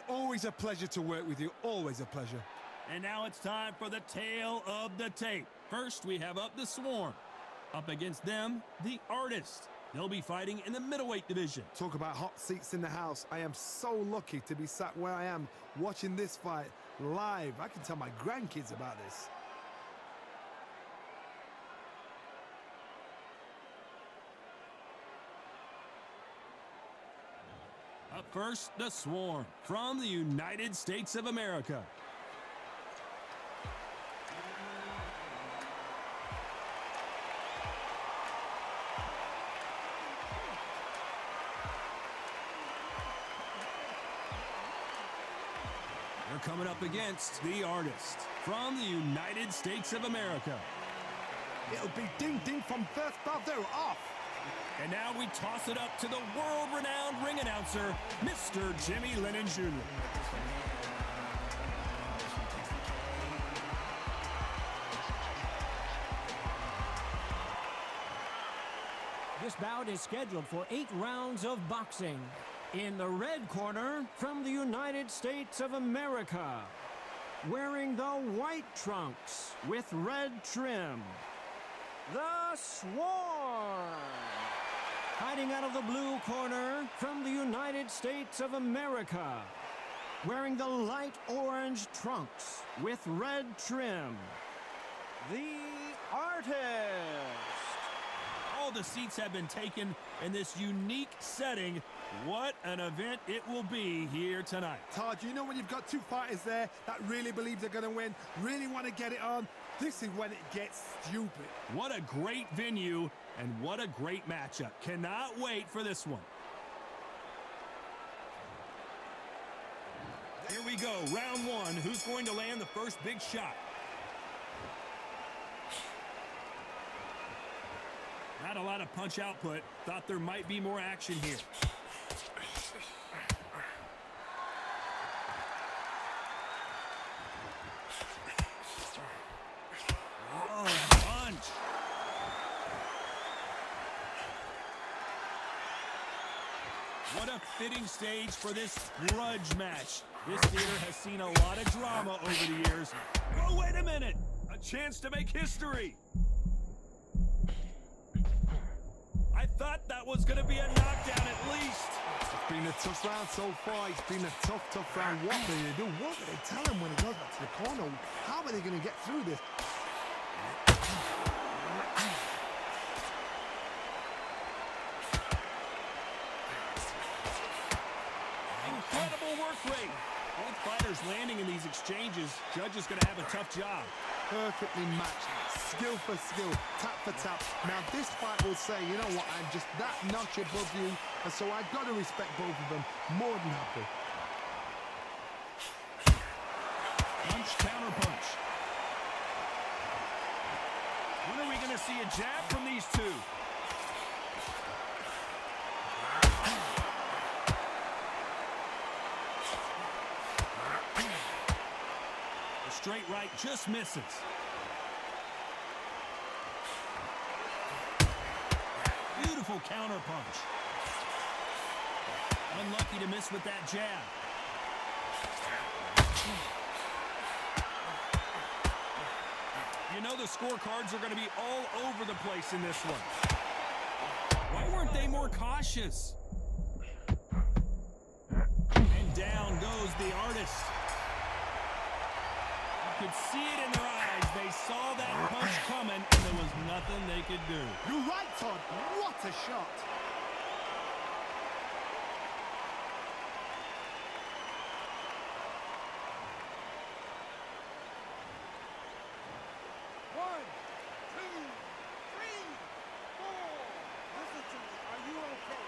Always a pleasure to work with you. Always a pleasure. And now it's time for the tale of the tape. First, we have up the Swarm. Up against them, the Artist. They'll be fighting in the middleweight division. Talk about hot seats in the house. I am so lucky to be sat where I am watching this fight live. I can tell my grandkids about this. Up first, the Swarm from the United States of America. They're coming up against the Artist from the United States of America. It'll be ding-ding from first bell. They're off. And now we toss it up to the world-renowned ring announcer, Mr. Jimmy Lennon Jr. This bout is scheduled for 8 rounds of boxing. In the red corner, from the United States of America, wearing the white trunks with red trim, the Swarm. Fighting out of the blue corner, from the United States of America, wearing the light orange trunks with red trim, the Artist. All the seats have been taken in this unique setting. What an event it will be here tonight. Todd, you know when you've got two fighters there that really believe they're going to win, really want to get it on, this is when it gets stupid. What a great venue and what a great matchup. Cannot wait for this one. Here we go, round one. Who's going to land the first big shot? Not a lot of punch output. Thought there might be more action here. Oh, punch. What a fitting stage for this grudge match. This theater has seen a lot of drama over the years. Oh, wait a minute. A chance to make history. I thought that was going to be a knockdown at least. It's been a tough round so far. It's been a tough round. What do they do? What do they tell him when he goes back to the corner? How are they going to get through this? Incredible work rate. Both fighters landing in these exchanges. Judge is going to have a tough job. Perfectly matched, skill for skill, tap for tap. Now this fight will say, you know what, I'm just that notch above you, and so I've got to respect both of them more than happy. Punch, counter punch. When are we going to see a jab from these two? Straight right just misses. Beautiful counter punch. Unlucky to miss with that jab. You know the scorecards are going to be all over the place in this one. Why weren't they more cautious? And down goes the Artist. Could see it in their eyes. They saw that punch coming, and there was nothing they could do. You're right, Todd. What a shot. One, two, three, four. Listen to me. Are you okay?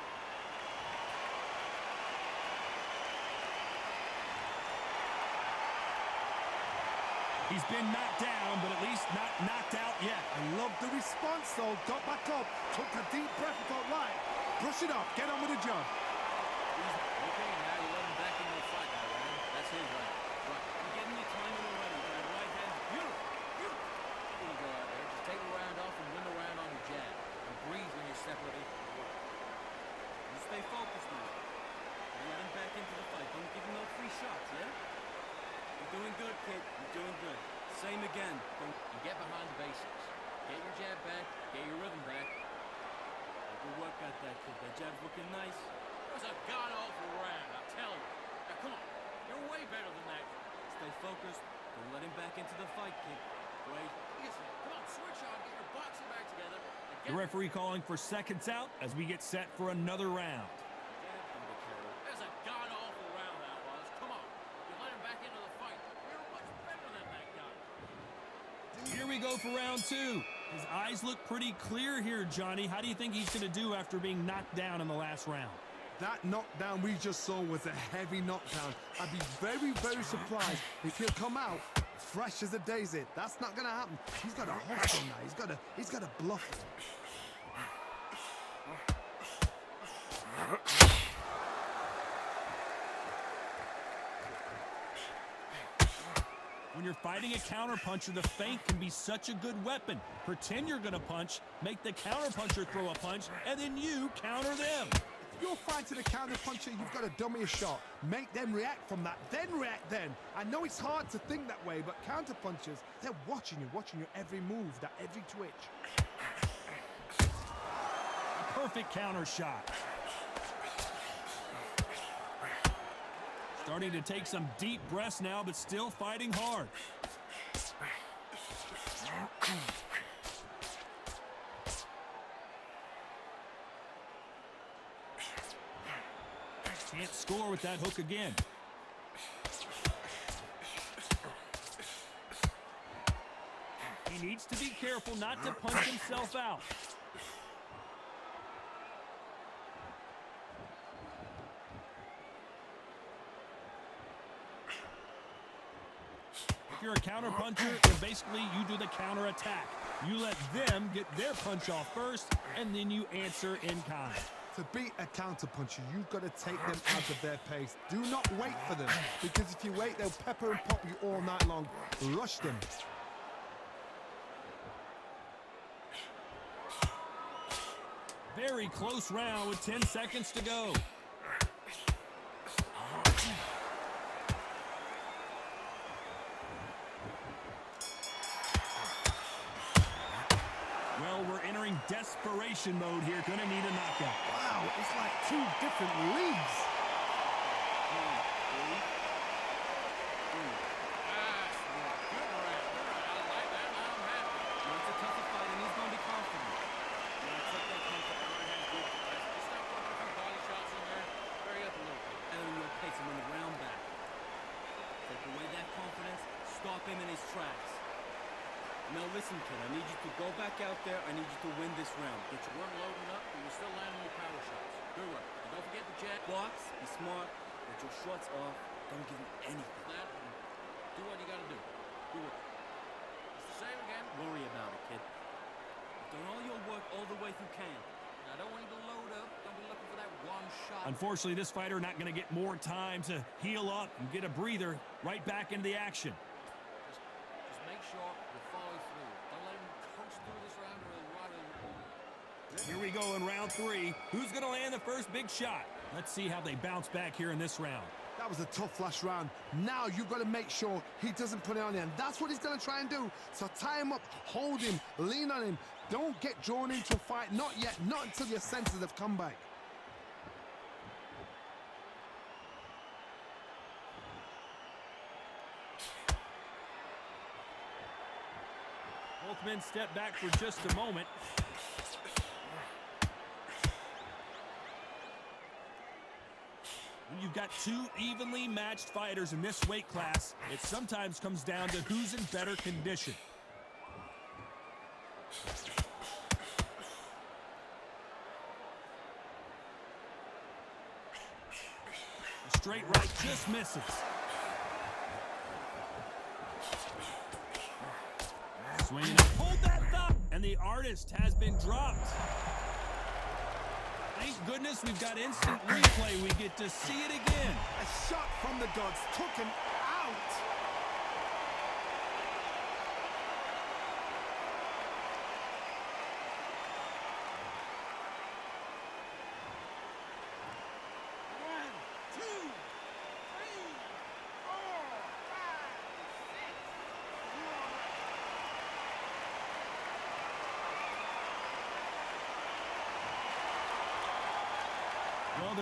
He's been knocked down, but at least not knocked out yet. I love the response, though. Got back up, took a deep breath, and thought, right, brush it off, get on with the job. Okay, now you let him back into the fight, man. That's his right. You give him the timing already. That right hand, beautiful. There you go out there. Just take a round off and win the round on the jab. And breathe when you separate it. You stay focused, man. Don't let him back into the fight. Don't give him no free kid. You're doing good. Same again. You get behind the basics. Get your jab back. Get your rhythm back. Good work out that kid. That jab's looking nice. It was a god-awful round, I tell you. Now, come on. You're way better than that. Stay focused. Don't let him back into the fight, kid. Wait. Listen, come on, switch on. Get your boxing back together. The referee calling for seconds out as we get set for another round. That's a god-awful round that was. Come on. You let him back into the fight. You're much better than that guy. Here we go for round two. His eyes look pretty clear here, Johnny. How do you think he's going to do after being knocked down in the last round? That knockdown we just saw was a heavy knockdown. I'd be very, very surprised if he'll come out fresh as a daisy. That's not going to happen. He's got a hustle now. He's got a bluff. When you're fighting a counterpuncher, the feint can be such a good weapon. Pretend you're going to punch, make the counterpuncher throw a punch, and then you counter them. If you're fighting a counterpuncher, you've got to dummy a shot. Make them react from that, then react then. I know it's hard to think that way, but counterpunchers, they're watching your every move, that every twitch. A perfect counter shot. Starting to take some deep breaths now, but still fighting hard. Can't score with that hook again. He needs to be careful not to punch himself out. If you're a counter puncher, then basically you do the counter attack. You let them get their punch off first, and then you answer in kind. To beat a counterpuncher, you've got to take them out of their pace. Do not wait for them, because if you wait, they'll pepper and pop you all night long. Rush them. Very close round with 10 seconds to go. Well, we're entering desperation mode here. Gonna need a knockout. Wow, it's like two different leagues. Him in his tracks. Now listen, kid, I need you to go back out there. I need you to win this round. Get your work loading up, but you're still landing your power shots. Good work. And don't forget the jab. Box, be smart, get your shots off. Don't give him anything. That, do what you gotta do. Do it. It's the same again. Worry about it, kid. You've done all your work all the way through camp. I don't want you to load up. Don't be looking for that one shot. Unfortunately, this fighter not going to get more time to heal up and get a breather. Right back into the action. Make sure you follow through. Don't let him coach through this round or he'll run. Here we go in round three. Who's going to land the first big shot? Let's see how they bounce back here in this round. That was a tough last round. Now you've got to make sure he doesn't put it on him. That's what he's going to try and do. So tie him up, hold him, lean on him. Don't get drawn into a fight. Not yet. Not until your senses have come back. Both men step back for just a moment. When you've got two evenly matched fighters in this weight class, it sometimes comes down to who's in better condition. A straight right just misses. Swinging and hold that thumb, and the artist has been dropped. Thank goodness we've got instant replay. We get to see it again. A shot from the gods took him out.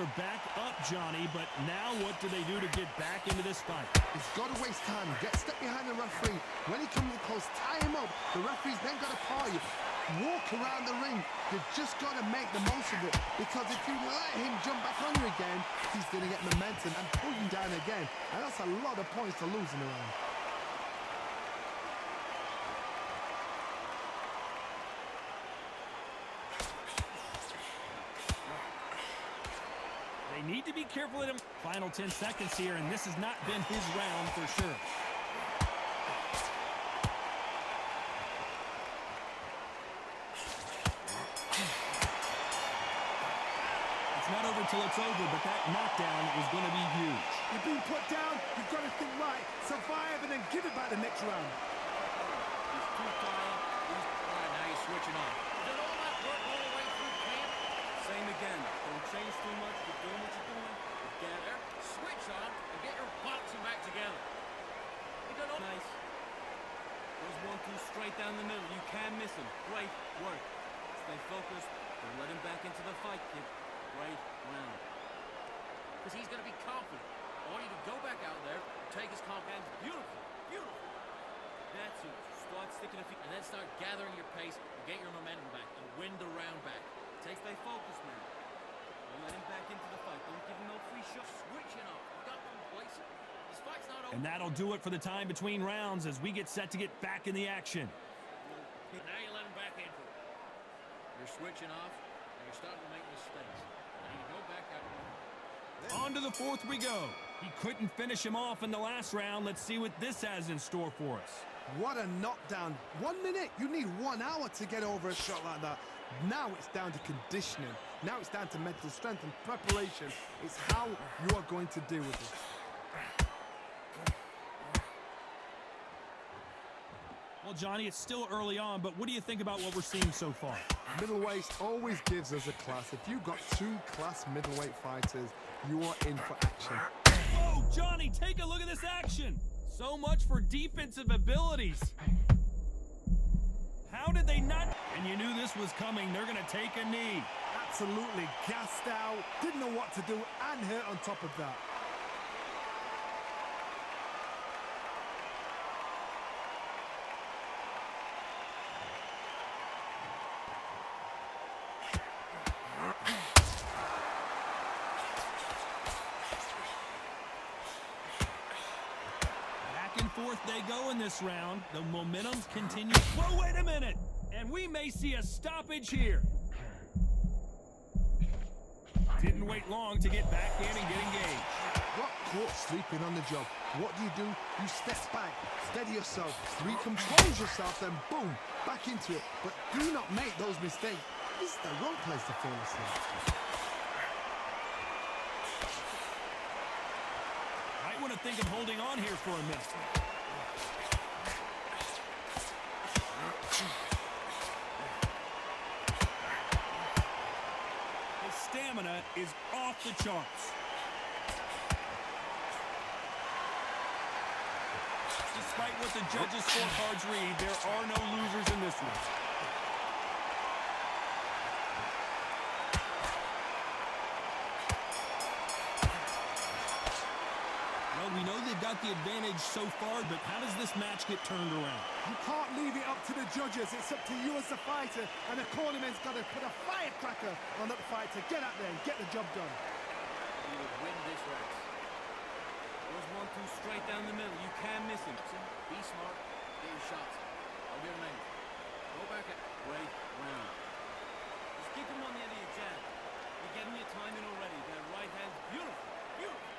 they're back up, Johnny, but now what do they do to get back into this fight? He's got to waste time. Get step behind the referee. When he comes close, tie him up. The referee's then got to paw you. Walk around the ring. You've just got to make the most of it. Because if you let him jump back on you again, he's going to get momentum and pull you down again. And that's a lot of points to lose in the round. They need to be careful at him. Final 10 seconds here, and this has not been his round for sure. It's not over till it's over, but that knockdown is going to be huge. You've been put down. You've got to think right. Survive and then give it back the next round. He's too tired. All right, now he's switching on. Did all that work all the way through camp? Same again. Don't change too much. Keep doing what you're doing. Together. Switch on and get your boxing back together. You done all nice. Goes 1-2 straight down the middle. You can miss him. Great work. Stay focused. Don't let him back into the fight, kid. Great round. Because he's going to be confident. I want you to go back out there and take his confidence. Beautiful. Beautiful. That's it. Start sticking a feet and then start gathering your pace and get your momentum back and win the round back. Stay focused, man. Don't let him back into the fight. Don't give him no free shots. Switching off. You got complacent. This fight's not over. And that'll do it for the time between rounds as we get set to get back in the action. Now you let him back into it. You're switching off and you're starting to make mistakes. Now you go back out. On to the fourth we go. He couldn't finish him off in the last round. Let's see what this has in store for us. What a knockdown. 1 minute. You need 1 hour to get over a shot like that. Now it's down to conditioning. Now it's down to mental strength and preparation. It's how you are going to deal with it. Well, Johnny, it's still early on, but what do you think about what we're seeing so far? Middleweight always gives us a class. If you've got 2 class middleweight fighters, you are in for action. Oh, Johnny, take a look at this action. So much for defensive abilities. How did they not? And you knew this was coming. They're going to take a knee. Absolutely gassed out, didn't know what to do, and hurt on top of that. Back and forth they go in this round. The momentum continues. Whoa, wait a minute. And we may see a stoppage here. Didn't wait long to get back in and get engaged. Got caught sleeping on the job. What do? You step back, steady yourself, recompose yourself, then boom, back into it. But do not make those mistakes. This is the wrong place to fall asleep. Might want to think of holding on here for a minute. His stamina is off the charts. Despite what the judges' scorecards read, there are no losers in this one. Well, we know they've got the advantage so far, but how does this match get turned around? You can't leave it up to the judges. It's up to you as the fighter, and the cornerman's got to put a firecracker on that fight to get out there and get the job done. You would win this race. Goes 1-2 straight down the middle. You can miss him. Be smart. Get your shots. I'll get him in. Go back at. Great round. Just keep him on the end of your jab. You're getting your timing already. That right hand's beautiful. Beautiful.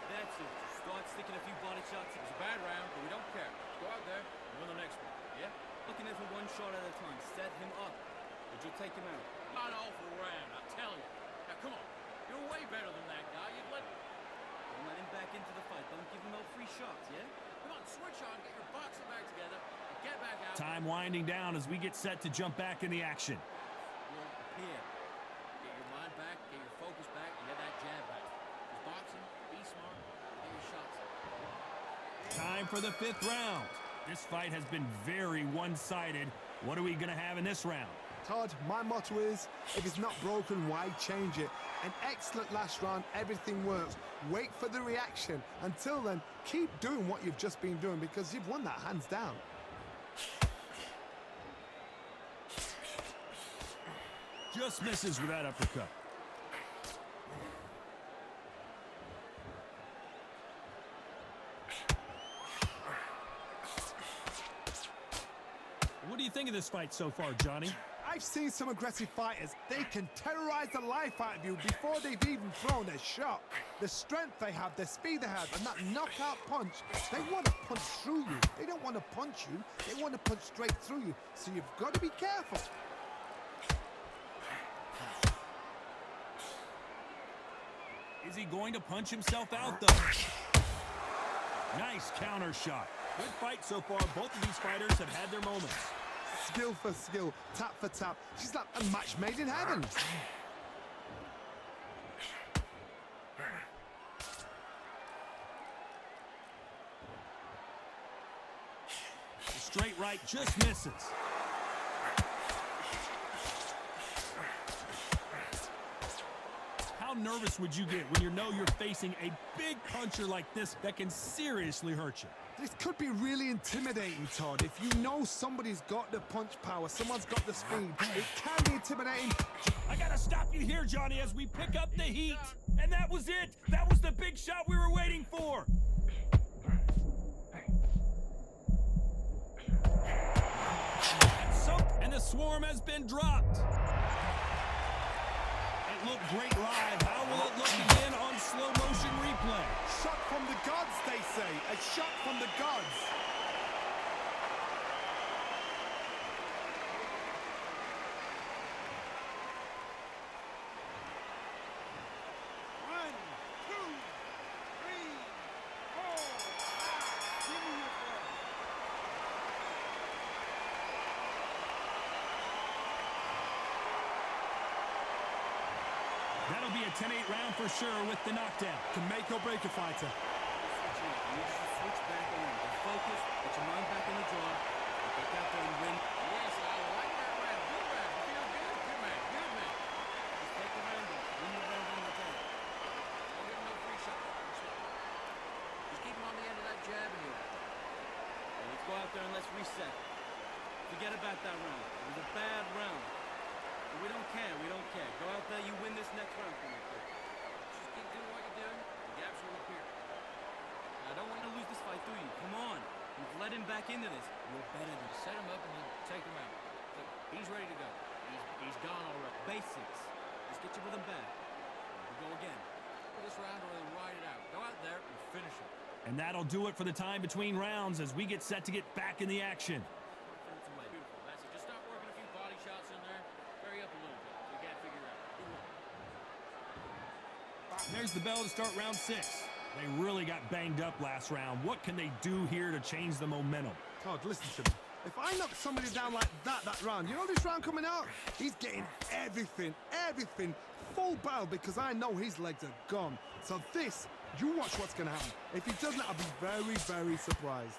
That's it. Start sticking a few body shots. It was a bad round, but we don't care. Go out there and win the next one. Yeah? Looking in for one shot at a time. Set him up. But you'll take him out. Not an awful round, I tell you. Now, come on. You're way better than that guy. You've let... Don't let him back into the fight. Don't give him no free shots, yeah? Come on, switch on. Get your boxing back together. And get back out. Time winding down as we get set to jump back in the action. You're here. Get your mind back, get your focus back, and get that jab back. Just boxing, be smart, get your shots. Time for the 5th round. This fight has been very one-sided. What are we going to have in this round? Todd, my motto is, if it's not broken, why change it? An excellent last round, everything works. Wait for the reaction. Until then, keep doing what you've just been doing because you've won that hands down. Just misses with that uppercut. What do you think of this fight so far, Johnny? I've seen some aggressive fighters. They can terrorize the life out of you before they've even thrown a shot. The strength they have, the speed they have, and that knockout punch, they want to punch through you. They don't want to punch you. They want to punch straight through you. So you've got to be careful. Is he going to punch himself out, though? Nice counter shot. Good fight so far. Both of these fighters have had their moments. Skill for skill, tap for tap. She's like a match made in heaven. The straight right just misses. How nervous would you get when you know you're facing a big puncher like this that can seriously hurt you? This could be really intimidating, Todd. If you know somebody's got the punch power, someone's got the speed, it can be intimidating. I gotta stop you here, Johnny, as we pick up the heat. And that was it. That was the big shot we were waiting for. And the swarm has been dropped. It looked great live. How will it look again on slow motion replay? Shot from the gods, they say. A shot from the gods. One, two, three, four, five. Give me your ball. That'll be a 10-8 round for sure with the knockdown. Can make or break a fighter. Switch it. You need to switch back on. Get focused. Get your mind back in the draw. Get out there and win. Yes, I like that round. Good round. Feel good. Good man. Good man. Just take the round and win the round on the tank. Don't give him no free shot. Just keep him on the end of that jab and you. Let's go out there and let's reset. Forget about that round. It was a bad round. But we don't care. We don't care. Go out there. You win this next round for me, kid. Just keep doing what you're doing. The gaps will appear. I don't want to lose this fight, do you? Come on. You've led him back into this. You're better than set him up and then take him out. Look, he's ready to go. He's gone already. Basics. Just get your rhythm back. We'll go again. For this round, or they'll ride it out. Go out there and finish him. And that'll do it for the time between rounds as we get set to get back in the action. Beautiful. That's it. Just start working a few body shots in there. Hurry up a little bit. We got to figure out. There's the bell to start round 6. They really got banged up last round. What can they do here to change the momentum? Todd, listen to me. If I knock somebody down like that round, you know this round coming out? He's getting everything, full barrel because I know his legs are gone. So this, you watch what's going to happen. If he doesn't, I'll be very, very surprised.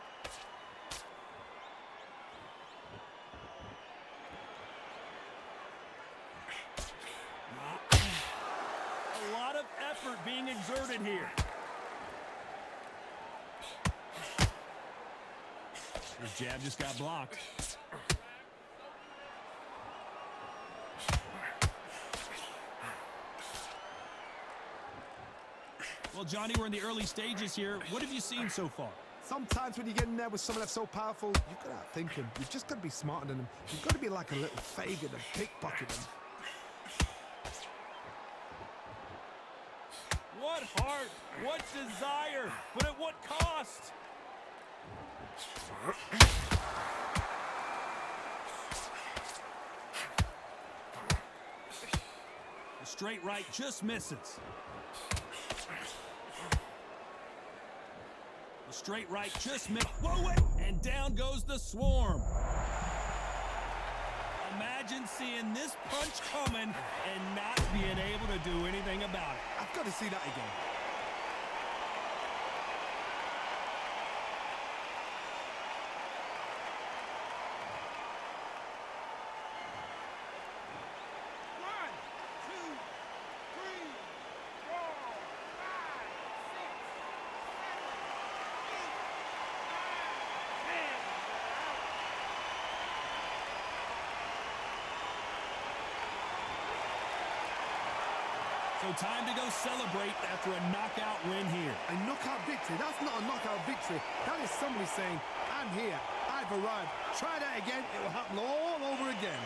A lot of effort being exerted here. His jab just got blocked. Well, Johnny, we're in the early stages here. What have you seen so far? Sometimes when you get in there with someone that's so powerful, you've got to outthink him. You've just got to be smarter than him. You've got to be like a little Fagin and pickpocket him. What heart, what desire, but at what cost? The straight right just misses. The straight right just missed. Whoa, wait! And down goes the swarm. Imagine seeing this punch coming and not being able to do anything about it. I've got to see that again. So time to go celebrate after a knockout win here. A knockout victory? That's not a knockout victory. That is somebody saying, I'm here, I've arrived. Try that again, it will happen all over again.